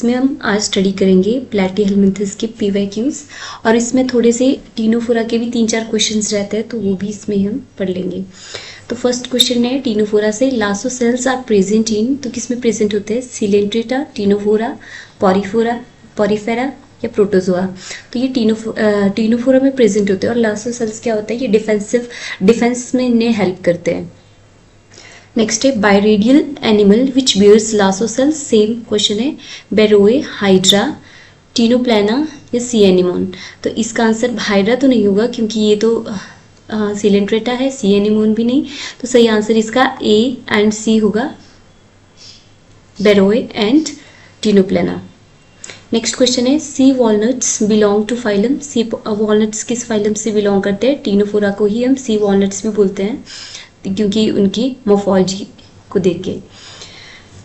इसमें हम आज स्टडी करेंगे प्लैटीहेलमिंथस के पीवाईक्यूज और इसमें थोड़े से टीनोफोरा के भी 3-4 क्वेश्चंस रहते हैं, तो वो भी इसमें हम पढ़ लेंगे। तो फर्स्ट क्वेश्चन है टीनोफोरा से, lasso cells are present in, तो किस में प्रेजेंट होते हैं? सिलेंट्रेटा, टीनोफोरा, पॉरीफेरा या प्रोटोजोआ। तो ये टीनोफोरा में प्रेजेंट होते हैं। और लासो सेल्स क्या होता है? ये डिफेंस में इन्हें हेल्प करते हैं। नेक्स्ट है biradial animal which bears lasso cells, same question है, बेरोए, हाइड्रा, टीनोप्लाना या सी एनिमोन। तो इसका आंसर हाइड्रा तो नहीं होगा क्योंकि ये तो सिलेंट्रेटा है, सी एनिमोन भी नहीं, तो सही आंसर इसका ए एंड सी होगा, Beroe and Ctenoplana. Next question है sea walnuts belong to phylum, sea walnuts किस फाइलम से बिलोंग करते हैं? टीनोफोरा को ही हम सी वॉलनट्स भी बोलते हैं क्योंकि उनकी मोर्फोलॉजी को देख के।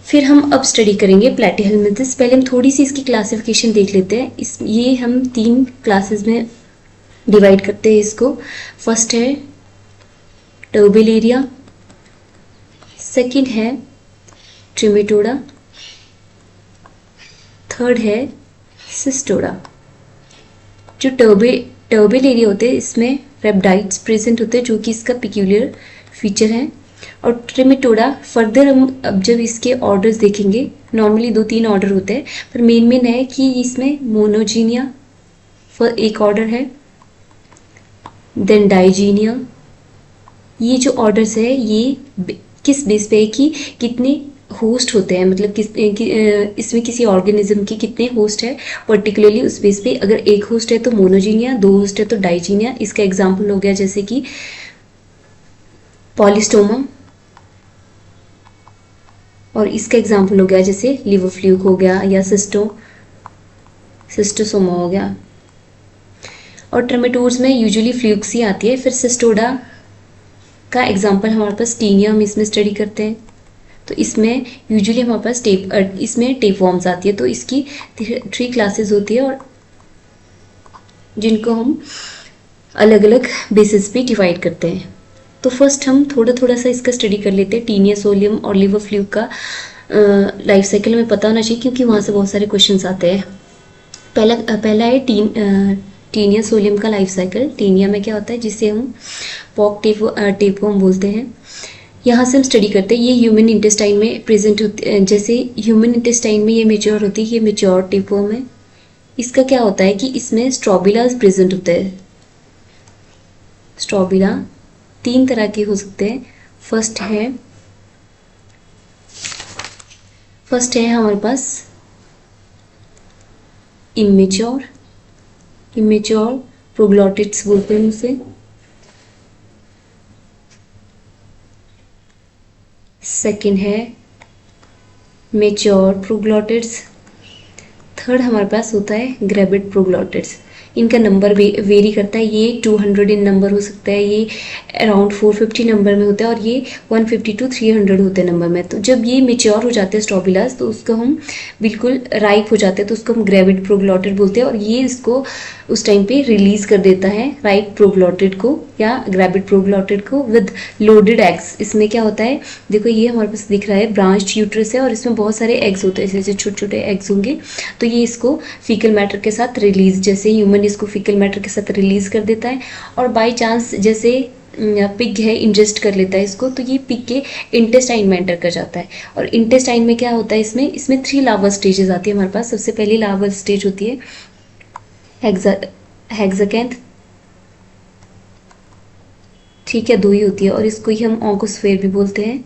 फिर हम अब स्टडी करेंगे प्लैटीहेलमिंथस। पहले हम थोड़ी सी इसकी क्लासिफिकेशन देख लेते हैं। ये हम 3 क्लासेस में डिवाइड करते हैं इसको। फर्स्ट है टर्बेलेरिया, सेकंड है ट्रिमेटोडा, थर्ड है सिस्टोडा। जो टर्बेलेरिया होते हैं इसमें रेप्टाइड्स प्रेजेंट होते हैं जो कि इसका पिक्यूलियर फीचर है। और ट्रिमेटोडा फर्दर हम अब जब इसके ऑर्डर्स देखेंगे, नॉर्मली 2-3 ऑर्डर होते हैं, पर मेन है कि इसमें मोनोजीनिया एक ऑर्डर है, देन डाइजीनिया। ये जो ऑर्डर्स है ये किस बेस पे है कि कितने होस्ट होते हैं, मतलब इसमें किसी ऑर्गेनिज्म के कितने होस्ट है, पर्टिकुलरली उस बेस पे। अगर एक होस्ट है तो मोनोजीनिया, 2 होस्ट है तो डाइजीनिया। इसका एग्जांपल हो गया जैसे कि पॉलिस्टोमा, और इसका एग्जांपल हो गया जैसे लिवर फ्लूक हो गया या सिस्टोसोमा हो गया। और ट्रेमेटोड्स में यूजुअली फ्लूक्स ही आती है। फिर सिस्टोडा का एग्जांपल हमारे पास टीनिया, हम इसमें स्टडी करते हैं, तो इसमें यूजुअली हमारे पास इसमें टेपवॉर्म्स आती है। तो इसकी 3 क्लासेस होती है और जिनको हम अलग अलग बेसिस पे डिवाइड करते हैं। तो फर्स्ट हम थोड़ा सा इसका स्टडी कर लेते हैं। टीनिया सोलियम और लिवर फ्लूक का लाइफ साइकिल में पता होना चाहिए क्योंकि वहाँ से बहुत सारे क्वेश्चंस आते हैं। पहला है टीनिया सोलियम का लाइफ साइकिल। टीनिया में क्या होता है, जिसे हम पॉक टेपवर्म बोलते हैं। यहाँ से हम स्टडी करते हैं। ये ह्यूमन इंटेस्टाइन में प्रेजेंट होती है। जैसे ह्यूमन इंटेस्टाइन में ये मेच्योर होती है, ये मेच्योर टेपवर्म है। इसका क्या होता है कि इसमें स्ट्रोबिलाज प्रेजेंट होते हैं। स्ट्रोबिला 3 तरह के हो सकते हैं। फर्स्ट है हमारे पास इमेच्योर प्रोग्लोटिड्स बोलते हैं उसे। सेकंड है मेच्योर प्रोग्लोटिड्स। थर्ड हमारे पास होता है ग्रेबिड प्रोग्लोटिड्स। इनका नंबर वेरी करता है। ये 200 इन नंबर हो सकता है, ये अराउंड 450 नंबर में होता है, और ये 150 to 300 होते हैं नंबर में। तो जब ये मेच्योर हो जाते हैं स्ट्रोबिलास, तो उसको हम बिल्कुल राइप हो जाते हैं, तो उसको हम ग्रेविड प्रोग्लोटिड बोलते हैं। और ये इसको उस टाइम पे रिलीज कर देता है राइप प्रोग्लोटिड को या ग्रेविड प्रोग्लोटिड को विद लोडेड एग्स। इसमें क्या होता है, देखो ये हमारे पास दिख रहा है ब्रांच्ड यूट्रस है और इसमें बहुत सारे एग्स होते हैं, जैसे छोटे छोटे एग्स होंगे। तो ये इसको फीकल मैटर के साथ रिलीज, जैसे ह्यूमन इसको फीकल मैटर के साथ रिलीज कर देता है। और बाय चांस जैसे पिग है इंजेस्ट कर लेता है इसको, तो ये पिग के इंटेस्टाइन में एंटर कर जाता है। और इंटेस्टाइन में क्या होता है, इसमें 3 लार्वल स्टेजेस आती है हमारे पास। सबसे पहली लार्वल स्टेज होती है हेक्साकैंथ, ठीक है, 2 ही होती है, और इसको ही हम ऑन्कोस्फेयर भी बोलते हैं,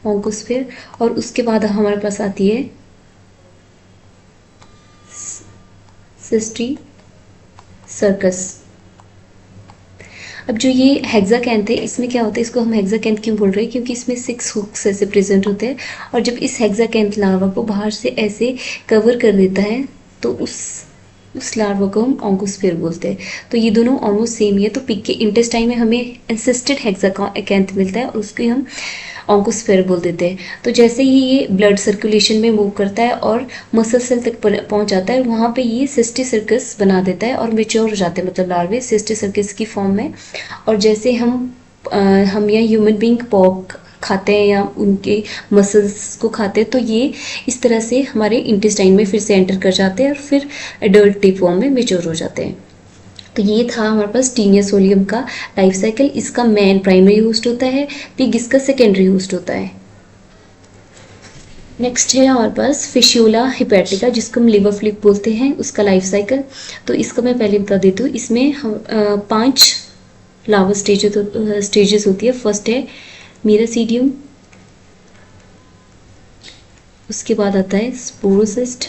ऑन्कोस्फेयर। और उसके बाद हमारे पास आती है सिस्टी सर्कस। अब जो ये हेक्साकैंथ है, इसमें क्या होता है, इसको हम हेक्साकैंथ क्यों बोल रहे हैं, क्योंकि इसमें 6 हुक्स ऐसे प्रेजेंट होते हैं। और जब इस हेक्साकैंथ लार्वा को बाहर से ऐसे कवर कर देता है, तो उस लार्वा को हम ऑन्कोस्फेयर बोलते हैं। तो ये दोनों ऑलमोस्ट सेम ही है। तो पिग के इंटेस्टाइन में हमें एंसिस्टेड हेक्साकैंथ मिलता है और उसको हम ऑन्कोस्फेयर बोल देते हैं। तो जैसे ही ये ब्लड सर्कुलेशन में मूव करता है और मसल सेल तक पहुंच जाता है, वहाँ पे ये सिस्टी सर्कस बना देता है और मेच्योर हो जाते हैं, मतलब लार्वे सिस्टी सर्कस की फॉर्म में। और जैसे हम या ह्यूमन बीइंग पॉक खाते हैं या उनके मसल्स को खाते हैं, तो ये इस तरह से हमारे इंटेस्टाइन में फिर से एंटर कर जाते हैं और फिर एडल्ट टिप फॉर्म में मेच्योर हो जाते हैं। तो ये था हमारे पास टीनिया सोलियम का लाइफ साइकिल। इसका मेन प्राइमरी होस्ट होता है, पिग इसका सेकेंडरी होस्ट होता है। नेक्स्ट है हमारे पास फिशियोला हिपैटिका, जिसको हम लिवर फ्लिप बोलते हैं, उसका लाइफ साइकिल। तो इसका मैं पहले बता देती हूँ। इसमें हम 5 लार्वा स्टेजेस होती है। फर्स्ट है मीरासीडियम, उसके बाद आता है स्पोरोसिस्ट,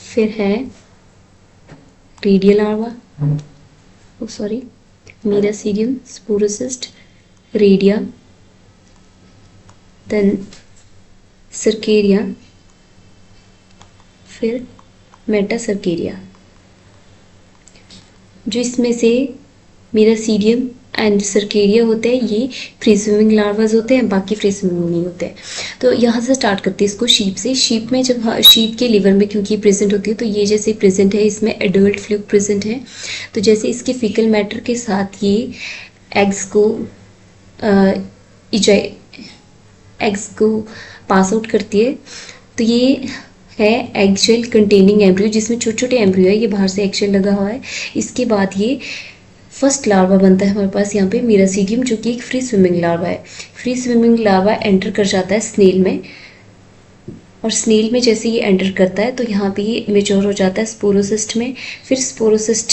फिर है radial larva, miracidium, sporocyst, redia, then cercaria, फिर मेटासर्केरिया। जो इसमें से मीरासीडियम एंड सर्केरिया होते हैं, ये फ्री स्विमिंग लार्वाज होते हैं, बाकी फ्री स्विमिंग नहीं होते हैं। तो यहाँ से स्टार्ट करते हैं इसको शीप से। शीप में जब शीप के लिवर में क्योंकि प्रेजेंट होती है, तो ये जैसे प्रेजेंट है, इसमें एडल्ट फ्लूइड प्रेजेंट है। तो जैसे इसके फीकल मैटर के साथ ये एग्स को पास आउट करती है। तो ये है एग शेल कंटेनिंग एम्ब्रियो, जिसमें छोटे छोटे एम्ब्रियो है, ये बाहर से एग शेल लगा हुआ है। इसके बाद ये फर्स्ट लार्वा बनता है हमारे पास यहाँ पे मीरासीडियम, जो कि एक फ्री स्विमिंग लार्वा है। फ्री स्विमिंग लार्वा एंटर कर जाता है स्नेल में, और स्नेल में जैसे ये एंटर करता है तो यहाँ पे ये मेच्योर हो जाता है स्पोरोसिस्ट में। फिर स्पोरोसिस्ट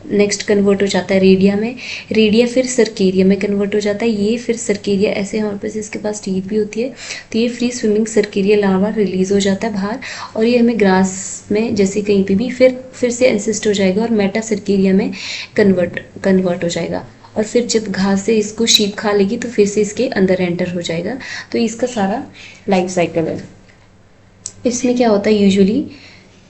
नेक्स्ट कन्वर्ट हो जाता है रेडिया में, रेडिया फिर सर्केरिया में कन्वर्ट हो जाता है। ये फिर सर्केरिया, ऐसे हमारे पास इसके पास टीथ भी होती है, तो ये free swimming cercaria larva release हो जाता है बाहर, और ये हमें ग्रास में जैसे कहीं पे भी फिर से एंसिस्ट हो जाएगा और मेटा सर्केरिया में कन्वर्ट हो जाएगा। और फिर जब घास से इसको शीप खा लेगी तो फिर से इसके अंदर एंटर हो जाएगा। तो इसका सारा लाइफ साइकिल है। इसमें क्या होता है यूजुअली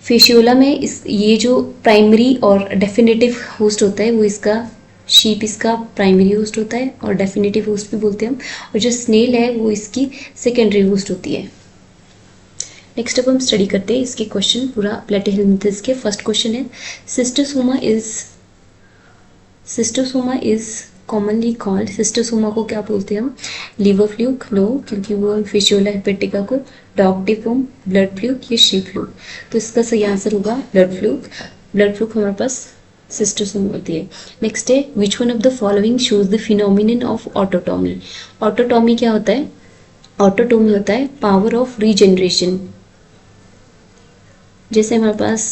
फिशियोला में ये जो प्राइमरी और डेफिनेटिव होस्ट होता है वो इसका शीप इसका प्राइमरी होस्ट होता है और डेफिनेटिव होस्ट भी बोलते हैं हम, और जो स्नेल है वो इसकी सेकेंडरी होस्ट होती है। नेक्स्ट अब हम स्टडी करते हैं इसके क्वेश्चन पूरा प्लेटिहेल्मिंथस के। फर्स्ट क्वेश्चन है schistosoma is commonly called, schistosoma को क्या बोलते हैं हम? लिवर फ्लूक, नो, क्योंकि वो फिशियोला हिपैटिका को, डॉग टिपवर्म, ब्लड फ्लूक, ये शीप फ्लूक। तो इसका सही आंसर होगा ब्लड फ्लूक। ब्लड फ्लूक हमारे पास सिस्टोसोमा होती है। नेक्स्ट है which one of the following shows the phenomenon of autotomy. Autotomy क्या होता है? ऑटोटॉमी होता है पावर ऑफ रीजनरेशन। जैसे हमारे पास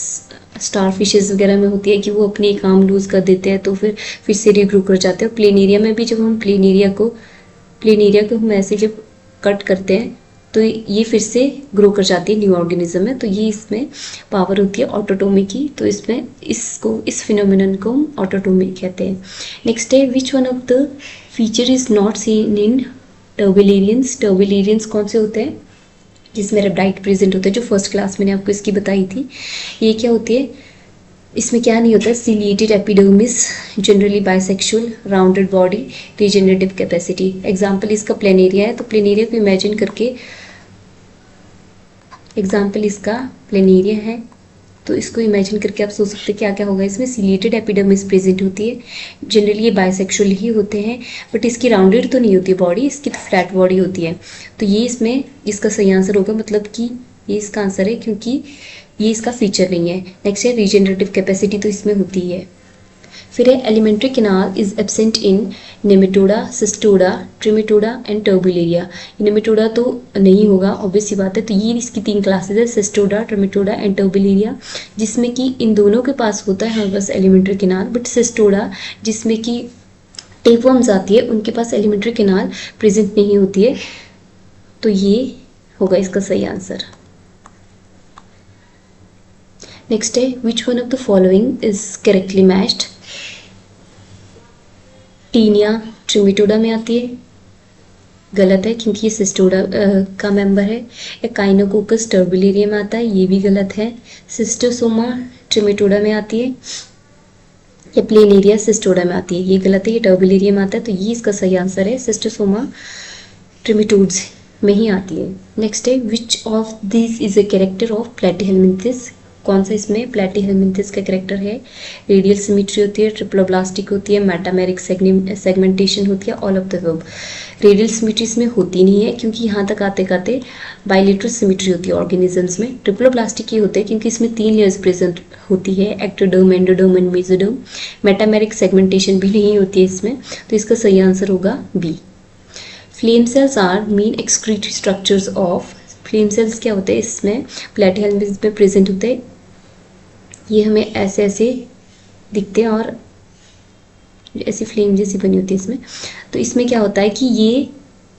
स्टार फिशेज वगैरह में होती है कि वो अपने काम लूज कर देते हैं तो फिर से रीग्रो कर जाते हैं। प्लेनेरिया में भी जब हम प्लेनेरिया को हम ऐसे जब कट करते हैं तो ये फिर से ग्रो कर जाती है न्यू ऑर्गेनिज्म में। तो ये इसमें पावर होती है ऑटोटॉमी की। तो इसमें इस फिनोमिनन को हम ऑटोटॉमी कहते हैं। नेक्स्ट है which one of the feature is not seen in turbellarians. Turbellarians कौन से होते हैं? जिसमें रेब्डाइट प्रेजेंट होता है, जो फर्स्ट क्लास मैंने आपको इसकी बताई थी। ये क्या होती है? इसमें क्या नहीं होता? Ciliated epidermis, generally bisexual, rounded body, regenerative capacity. Example इसका प्लेनेरिया है, तो प्लेनेरिया को इमेजिन करके, एग्जाम्पल इसका प्लेनेरिया है तो इसको इमेजिन करके आप सोच सकते हैं क्या क्या होगा इसमें। सिलिएटेड एपिडर्मिस प्रेजेंट होती है, जनरली ये बाइसेक्सुअल ही होते हैं, बट इसकी राउंडेड तो नहीं होती बॉडी, इसकी तो फ्लैट बॉडी होती है। तो ये इसमें इसका सही आंसर होगा, मतलब कि ये इसका आंसर है क्योंकि ये इसका फीचर नहीं है। नेक्स्ट है रीजनरेटिव कैपेसिटी, तो इसमें होती है। फिर है alimentary canal is absent in Nematoda, Cestoda, Trematoda and Turbellaria. Nematoda तो नहीं होगा, ऑब्वियस सी बात है। तो ये इसकी 3 क्लासेस है, सिस्टोडा, ट्रिमेटोडा एंड टर्बिलिया, जिसमें कि इन दोनों के पास होता है हमारे पास एलिमेंट्री कैनाल। बट सिस्टोडा जिसमें कि टेपवर्म्स आती है उनके पास एलिमेंट्री कैनाल प्रेजेंट नहीं होती है। तो ये होगा इसका सही आंसर। नेक्स्ट है which one of the following is correctly matched. Taenia Trematoda में आती है, गलत है क्योंकि ये सिस्टोडा का मेंबर है। एकाइनोकोकस टर्बिलिया में आता है, ये भी गलत है। सिस्टोसोमा ट्रिमेटोडा में आती है, या प्लेनेरिया सिस्टोडा में आती है, ये गलत है, ये टर्बिलिया में आता है। तो ये इसका सही आंसर है, सिस्टोसोमा ट्रिमेटोड्स में ही आती है। नेक्स्ट है which of this is a character of Platyhelminthes कौन सा इसमें प्लैटीहेलमिंथेस का कैरेक्टर है, रेडियल सिमेट्री होती है, ट्रिप्लोब्लास्टिक होती है, मेटामेरिक सेगमेंटेशन होती है, all of the above. Radial symmetry इसमें होती नहीं है क्योंकि यहाँ तक आते आते बाइलेटरल सिमेट्री होती है ऑर्गेनिजम्स में। ट्रिप्लोब्लास्टिक ये होते हैं क्योंकि इसमें 3 लेयर्स प्रेजेंट होती है, ectoderm, endoderm and mesoderm. Metameric segmentation भी नहीं होती है इसमें, तो इसका सही आंसर होगा B. Flame cells are main excretory structures of, flame cells क्या होते हैं इसमें प्लैटीहेलमिंथेस में प्रेजेंट होते हैं। ये हमें ऐसे ऐसे दिखते हैं और ऐसी फ्लेम जैसी बनी होती है इसमें। तो इसमें क्या होता है कि ये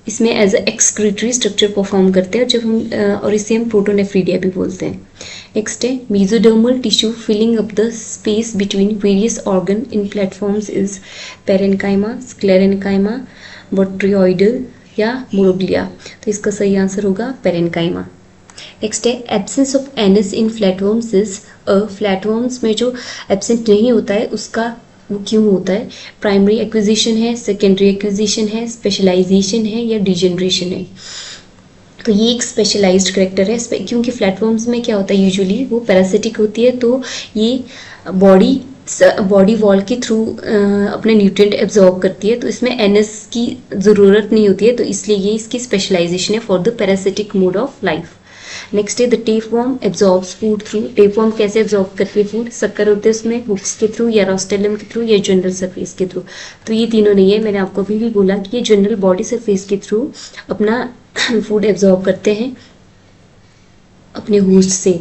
इसमें as a excretory structure perform करते हैं जब हम और इसे हम प्रोटोनेफ्रीडिया भी बोलते हैं। नेक्स्ट है mesodermal tissue filling up the space between various organ in platforms is parenchyma, sclerenchyma, botryoidal या मोरोग्लिया। तो इसका सही आंसर होगा पेरेन्काइमा। नेक्स्ट है absence of anus in flatworms is flatworms में जो एब्सेंट नहीं होता है उसका वो क्यों होता है? प्राइमरी एक्विजिशन है, सेकेंडरी एक्विजिशन है, स्पेशलाइजेशन है या डिजेनरेशन है। तो ये एक स्पेशलाइज्ड करेक्टर है क्योंकि फ्लैटवर्म्स में क्या होता है यूजुअली वो पैरासिटिक होती है, तो ये बॉडी वॉल के थ्रू अपने न्यूट्रिएंट एब्जॉर्ब करती है, तो इसमें एनएस की ज़रूरत नहीं होती है, तो इसलिए ये इसकी स्पेशलाइजेशन है for the parasitic mode of life. Next है the tapeworm absorbs food through. Tapeworm कैसे एब्जॉर्ब करती है फूड? शक्कर होते हैं उसमें, हुक्स के थ्रू या रोस्टेलम के थ्रू या जनरल सरफेस के थ्रू। तो ये तीनों नहीं है, मैंने आपको अभी भी बोला कि ये जनरल बॉडी सरफेस के थ्रू अपना फूड एब्जॉर्ब करते हैं अपने होस्ट से।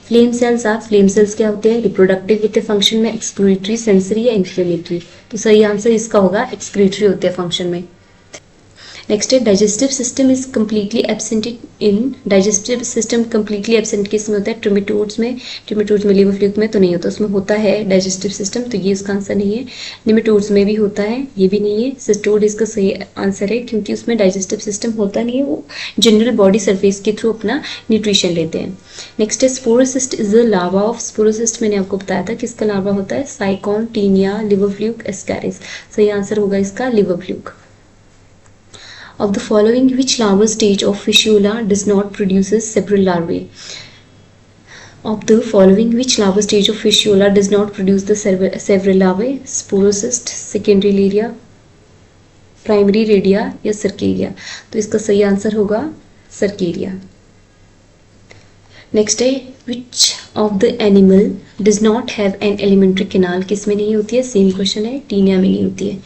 फ्लेम सेल्स क्या होते हैं? रिप्रोडक्टिव होते हैं फंक्शन में, एक्सक्रीटरी, सेंसरी या इन्फ्लेमेटरी। तो सही आंसर इसका होगा एक्सक्रीटरी होते हैं फंक्शन में। नेक्स्ट है digestive system is completely absent in, digestive system completely absent किस में होता है? ट्रिमेटोड्स में लिवर फ्लूक में तो नहीं होता, उसमें होता है डाइजेस्टिव सिस्टम, तो ये इसका आंसर नहीं है। निमेटोड्स में भी होता है, ये भी नहीं है। सिस्टोड इसका सही आंसर है क्योंकि उसमें डाइजेस्टिव सिस्टम होता नहीं है, वो जनरल बॉडी सरफेस के थ्रू अपना न्यूट्रिशन लेते हैं। नेक्स्ट है sporocyst is the larva of, sporocyst मैंने आपको बताया था किसका लार्वा होता है? Sycon, taenia, liver fluke, ascaris. सही आंसर होगा इसका liver fluke. Of the following, which larval stage of Fissiola does not produces several larvae? Of the following, which larval stage of Fissiola does not produce the several larvae? Sporocyst, secondary laria, primary radia या cercaria. तो इसका सही answer होगा cercaria. Next है which of the animal does not have an alimentary canal? किस में नहीं होती है? सेम क्वेश्चन है, टीनिया में नहीं होती है।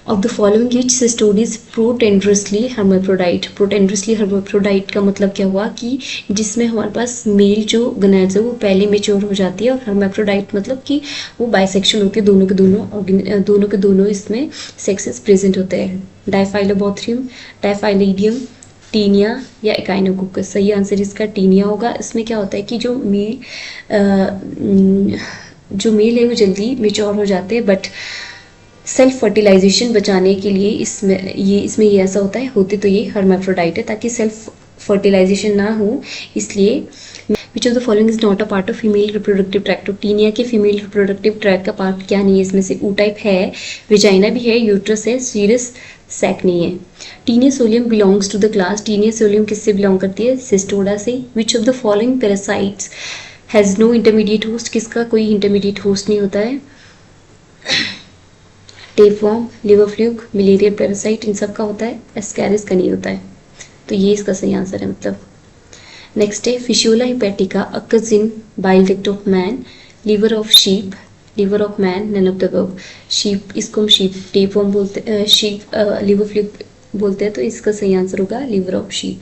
Of the following which cystod is protandrously hermaphrodite? Protandrously hermaphrodite का मतलब क्या हुआ कि जिसमें हमारे पास मेल जो गनैड्स है वो पहले मेच्योर हो जाती है, और hermaphrodite मतलब कि वो बाइसेक्शुअल होती है, दोनों के दोनों इसमें सेक्सेस प्रेजेंट होते हैं। डाइफाइलोबॉथरियम, डाइफाइलिडियम, टीनिया या एकाइनोकोकस। सही आंसर इसका टीनिया होगा। इसमें क्या होता है कि जो मेल है वो जल्दी मेच्योर हो जाते हैं, बट सेल्फ फर्टिलाइजेशन बचाने के लिए इसमें ये ऐसा होता है, होते तो ये हर्माफ्रोडाइट है ताकि सेल्फ फर्टिलाइजेशन ना हो, इसलिए। Which of the following is not a part of female reproductive tract? Taenia के फीमेल रिप्रोडक्टिव ट्रैक्ट का पार्ट क्या नहीं है इसमें से? ऊ टाइप है, विजाइना भी है, यूट्रस है, सीरस सैक नहीं है। Taenia solium belongs to the class, Taenia solium किससे बिलोंग करती है? सिस्टोडा से। Which of the following parasites has no intermediate host? किसका कोई इंटरमीडिएट होस्ट नहीं होता है? Tapeworm, liver fluke, malaria parasite, इन सब का होता है, एस्कैरिस का नहीं होता है, तो ये इसका सही आंसर है मतलब। नेक्स्ट है Fasciola hepatica occurs in bile duct of man, liver of sheep, liver of man, none of the above. Sheep, इसको हम शीप टेपवर्म बोलते हैं, शीप लिवर फ्लूक बोलते हैं, तो इसका सही आंसर होगा liver of sheep.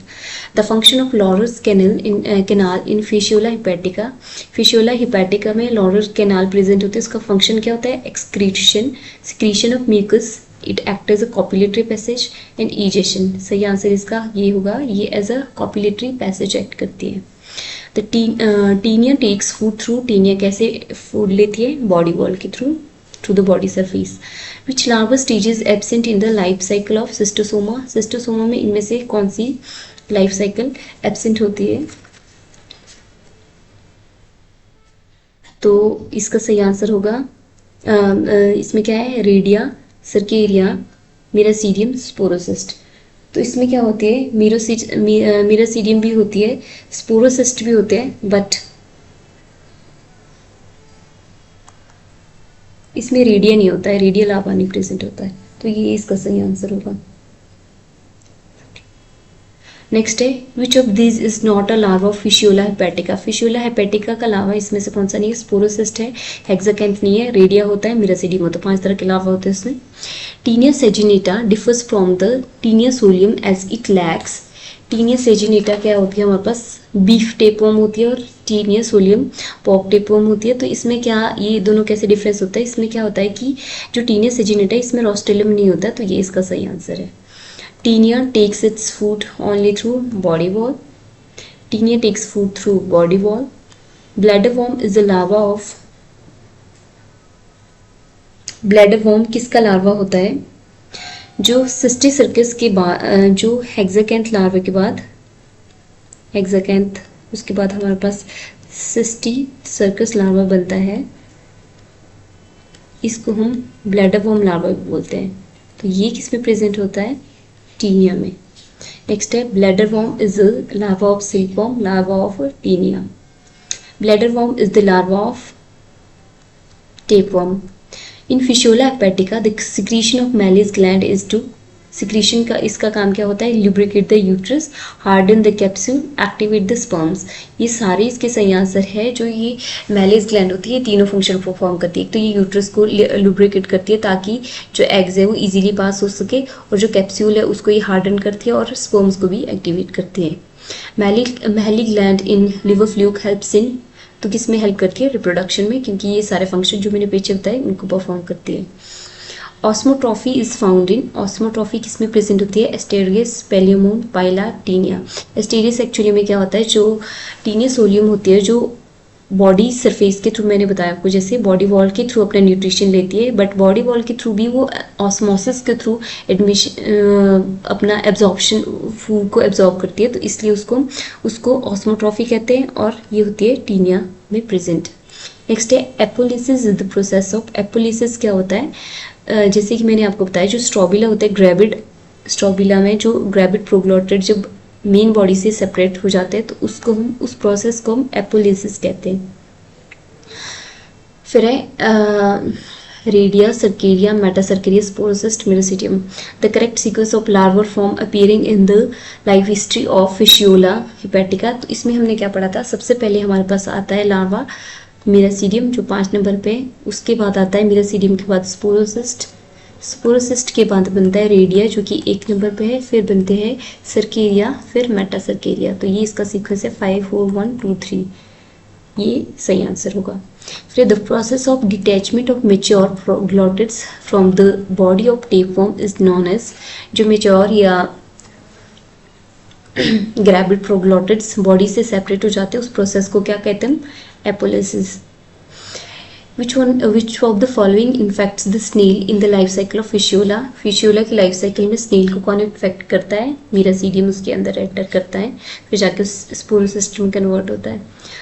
The function of Laurer's canal in Fasciola hepatica, Fasciola hepatica में लॉरस कैनाल प्रेजेंट होते हैं, उसका फंक्शन क्या होता है? Excretion, secretion of mucus, it act as a copulatory passage and egestion. सही आंसर इसका ये होगा, ये as a copulatory passage act करती है। The Taenia takes food through, Taenia कैसे फूड लेती है? बॉडी वॉल के through, through the body surface. Which larval stage is absent in the life cycle of Schistosoma? Schistosoma में इनमें से कौन सी लाइफ साइकिल एब्सेंट होती है? तो इसका सही आंसर होगा इसमें क्या है? Redia, cercaria, miracidium, sporocyst. तो इसमें क्या होती है? मेरासीडियम भी होती है, स्पोरोसिस्ट भी होते हैं, बट इसमें रेडिया नहीं होता है, रेडियल लार्वा नहीं प्रेजेंट होता है, तो ये इसका सही आंसर होगा। नेक्स्ट है which of this is not a larva of Fasciola hepatica. Fasciola hepatica का लार्वा इसमें से कौन सा नहीं है? स्पोरोसिस्ट है, हेक्साकैंथ नहीं है, रेडिया होता है, मिरासिडियम होता है। 5 तरह के लार्वा होते हैं इसमें। Taenia saginata differs from the taenia solium as it lacks. Taenia saginata क्या होती है हमारे पास? बीफ टेपवर्म होती है और टीनिया सोलियम पॉक टेपवर्म होती है। तो इसमें क्या, ये दोनों कैसे डिफरेंस होता है? इसमें क्या होता है कि जो टीनिया सेजिनेटा है इसमें रोस्टेलम नहीं होता, तो ये इसका सही आंसर है। Taenia takes its food only through body wall. Taenia takes food through body wall. Bladder worm is the larva of. Bladder worm किसका लार्वा होता है? जो सिस्टी सर्कस के बाद, जो हेक्साकैंथ लार्वा के बाद, हेक्साकैंथ उसके बाद हमारे पास सिस्टी सर्कस लार्वा बनता है, इसको हम ब्लैडर वर्म लार्वा बोलते हैं। तो ये किस में प्रेजेंट होता है? टीनिया में। नेक्स्ट है bladder worm is the larva of silkworm, larva of Taenia. Bladder worm is the larva of tapeworm. In Fasciola hepatica the secretion of Mehlis gland is to, secretion का इसका काम क्या होता है? Lubricate the uterus, harden the capsule, activate the sperms. ये सारे इसके सही आंसर है। जो ये मैलिस ग्लैंड होती है तीनों फंक्शन परफॉर्म करती है। तो ये यूट्रस को लुब्रिकेट करती है ताकि जो एग्स है वो इजीली पास हो सके, और जो कैप्सूल है उसको ये हार्डन करती है और स्पर्म्स को भी एक्टिवेट करती है। मैली gland in liver fluke helps in, तो किस में हेल्प करती है? रिप्रोडक्शन में, क्योंकि ये सारे फंक्शन जो मैंने पीछे बताए उनको परफॉर्म करती है। ऑस्मोट्रॉफी इज फाउंड इन, ऑस्मोट्रॉफी किस में प्रेजेंट होती है? एस्टेरियस, पेलियमोन, पाइला, टीनिया। एस्टेरियस एक्चुअली में क्या होता है? जो टीनिया सोलियम होती है जो बॉडी सरफेस के थ्रू, मैंने बताया आपको, जैसे बॉडी वॉल के थ्रू अपना न्यूट्रिशन लेती है, बट बॉडी वॉल के थ्रू भी वो ऑस्मोसिस के थ्रू एडमिशन अपना एब्जॉर्प्शन, फूड को एब्जॉर्ब करती है, तो इसलिए उसको ऑस्मोट्रॉफी कहते हैं, और ये होती है टीनिया में प्रेजेंट। नेक्स्ट है एपोलिसिस इज द प्रोसेस ऑफ, एपोलिसिस क्या होता है? जैसे कि मैंने आपको बताया जो स्ट्रोबिला होता है, ग्रेविड स्ट्रोबिला में जो ग्रेविड प्रोग्लोटेड जब मेन बॉडी से सेपरेट हो जाते हैं, तो उसको हम, उस प्रोसेस को हम एपोलिसिस कहते हैं। फिर है redia, cercaria, metacercaria, sporocyst, miracidium. The correct sequence of larval form appearing in the life history of Fasciola hepatica. तो इसमें हमने क्या पढ़ा था? सबसे पहले हमारे पास आता है लार्वा मिरासिडियम जो 5 नंबर पे, उसके बाद आता है मिरासिडियम के बाद स्पोरोसिस्ट, स्पोरोसिस्ट के बाद बनता है रेडिया जो कि 1 नंबर पे है, फिर बनते हैं सर्केरिया, फिर मेटासर्केरिया। तो ये इसका सीक्वेंस है 5 4 1 2 3, ये सही आंसर होगा। फिर the process of detachment of mature proglottids from the body of tapeworm is known as, जो मेच्योर या ग्रेविड प्रोग्लोटिड्स बॉडी से सेपरेट हो जाते हैं उस प्रोसेस को क्या कहते हैं? Apolysis. Which of the following infects the snail in the life cycle of Fissiola? Fissiola की लाइफ साइकिल में स्नेल को कौन इन्फेक्ट करता है? मिरासिडियम उसके अंदर एंटर करता है, फिर जाके स्पोरोसिस्ट में कन्वर्ट होता है।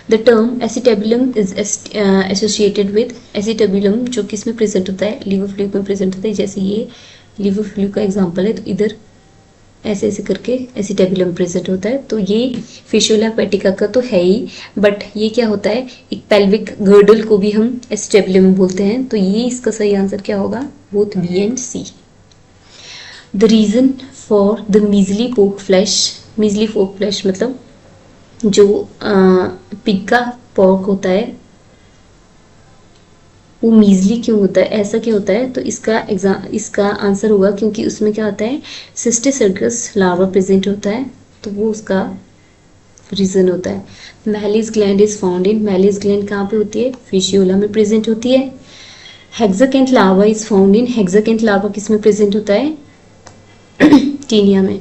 The term acetabulum is associated with, acetabulum जो किस में प्रेजेंट होता है? लिवर फ्लूक में प्रेजेंट होता है। जैसे ये लिवर फ्लूक का एग्जाम्पल है, तो इधर ऐसे ऐसे करके एसिटेबुलम प्रेजेंट होता है। तो ये फिशियोला हेपेटिका का तो है ही, बट ये क्या होता है? एक पेल्विक गर्डल को भी हम एसिटेबुलम बोलते हैं। तो ये इसका सही आंसर क्या होगा? Both B and C. The reason for the measly pork flesh, मीजली pork flash मतलब जो पिग का पोर्क होता है वो मीजली क्यों होता है, ऐसा क्यों होता है? तो इसका आंसर होगा क्योंकि उसमें क्या होता है? सिस्टिक सर्कस लार्वा प्रेजेंट होता है, तो वो उसका रीजन होता है। Mehlis gland is found in, Mehlis gland कहाँ पे होती है? फिशियोला में प्रेजेंट होती है। Hexacanth larva is found in, hexacanth larva किस में प्रेजेंट होता है? टीनिया में।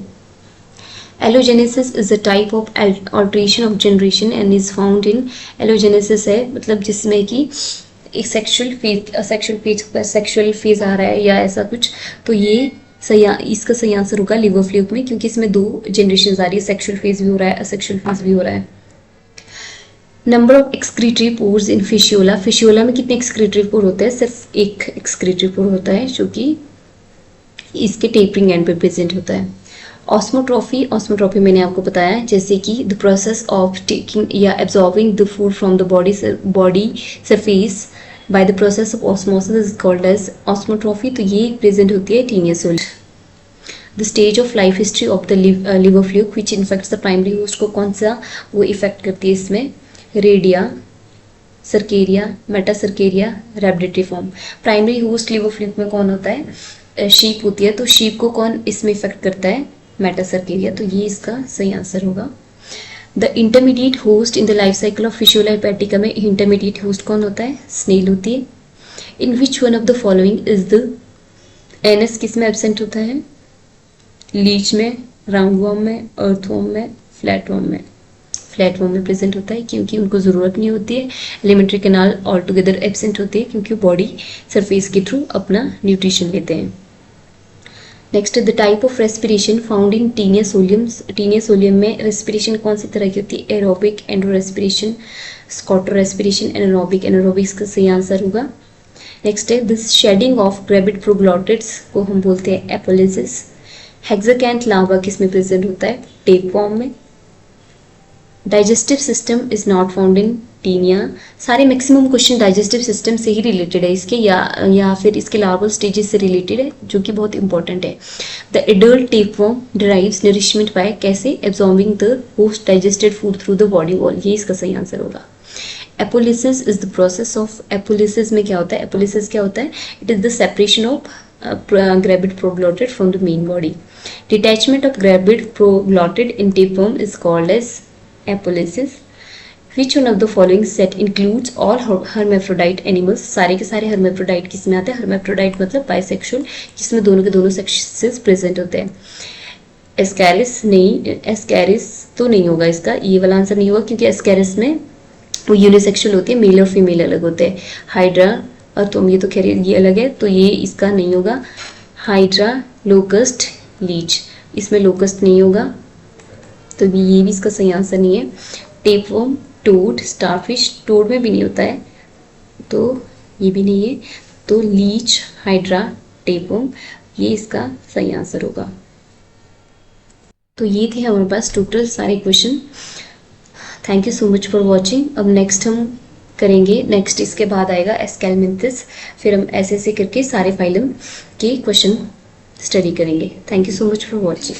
Allogenesis is a type of alteration of generation and is found in, allogenesis है मतलब जिसमें कि एक सेक्सुअल फेज आ रहा है या ऐसा कुछ, तो ये इसका सही आंसर होगा लिवर फ्लूक में, क्योंकि इसमें 2 जनरेशन आ रही है, सेक्सुअल फेज भी हो रहा है, असेक्सुअल फेज भी हो रहा है। Number of excretory pores in Fasciola, Fasciola में कितने एक्सक्रीटरी पोर होते हैं? सिर्फ एक एक्सक्रीटरी पोर होता है जो कि इसके टेपरिंग एंड पे प्रेजेंट होता है। ऑस्मोट्रॉफी, ऑस्मोट्रॉफी मैंने आपको बताया जैसे कि द प्रोसेस ऑफ टेकिंग या absorbing the food from the body surface by the process of osmosis is called as osmotrophy, तो ये प्रेजेंट होती है Taenia solium. The stage of life history of the liver fluke which infects the primary host को कौन सा वो effect करती है इसमें, redia, cercaria, metacercaria, rhabditiform. Primary host liver fluke में कौन होता है, शीप होती है, तो शीप को कौन इसमें इफेक्ट करता है, मेटासर्केरिया, तो ये इसका सही आंसर होगा। The intermediate host in the life cycle of Fasciola hepatica में इंटरमीडिएट होस्ट कौन होता है, स्नेल होती है। In which one of the following is the anus किस में एब्सेंट होता है, लीच में, राउंड वर्म में, अर्थवर्म में, फ्लैटवर्म में। फ्लैटवर्म में प्रेजेंट होता है क्योंकि उनको ज़रूरत नहीं होती है। Alimentary canal all together absent होती है क्योंकि बॉडी सरफेस के थ्रू अपना न्यूट्रिशन लेते हैं। Next the type of respiration found in Taenia soliums. Taenia solium में रेस्पिरेशन कौन सी तरह की होती है, एरोबिक, एंडो रेस्पिरेशन, स्कॉटर रेस्पिरेशन, एनारोबिक। एनारोबिक का सही आंसर होगा। नेक्स्ट है this shedding of gravid proglottids को हम बोलते हैं एपोलिसिस। हेक्साकैंथ लार्वा किस में प्रेजेंट होता है, टेपवॉर्म में। Digestive system is not found in taenia. सारे मैक्सिमम क्वेश्चन डाइजेस्टिव सिस्टम से ही रिलेटेड है इसके, या फिर इसके लार्वल स्टेजेस से रिलेटेड है, जो कि बहुत इंपॉर्टेंट है। The adult tapeworm derives nourishment by कैसे, absorbing the host digested food through the body wall, ये इसका सही आंसर होगा। Apolysis is the process of, apolysis में क्या होता है, एपोलिसिस क्या होता है, it is the separation of gravid proglottid from the main body. Detachment of gravid proglottid in tapeworm is called as apolysis. Which one of the following set includes all hermaphrodite animals? सारे के सारे hermaphrodite किस में आते हैं, hermaphrodite मतलब bisexual जिसमें दोनों के दोनों sexes present होते हैं। एस्कैरिस नहीं, एस्कैरिस तो नहीं होगा इसका, ये वाला आंसर नहीं होगा क्योंकि एस्कैरिस में वो यूनिसेक्सुअल होती है, मेल और फीमेल अलग होते हैं। हाइड्रा और तुम ये तो खैर ये अलग है, तो ये इसका नहीं होगा। हाइड्रा, लोकस्ट, लीच, इसमें लोकस्ट नहीं होगा, तो ये भी इसका सही आंसर नहीं है। टेपवर्म, टोड, स्टारफिश, टोड में भी नहीं होता है, तो ये भी नहीं है। तो लीच, हाइड्रा, टेपवर्म, ये इसका सही आंसर होगा। तो ये थे हमारे पास टोटल सारे question. Thank you so much for watching. अब नेक्स्ट हम करेंगे, नेक्स्ट इसके बाद आएगा एस्केलमेंथिस, फिर हम ऐसे ऐसे करके सारे फाइलम के क्वेश्चन स्टडी करेंगे। Thank you so much for watching.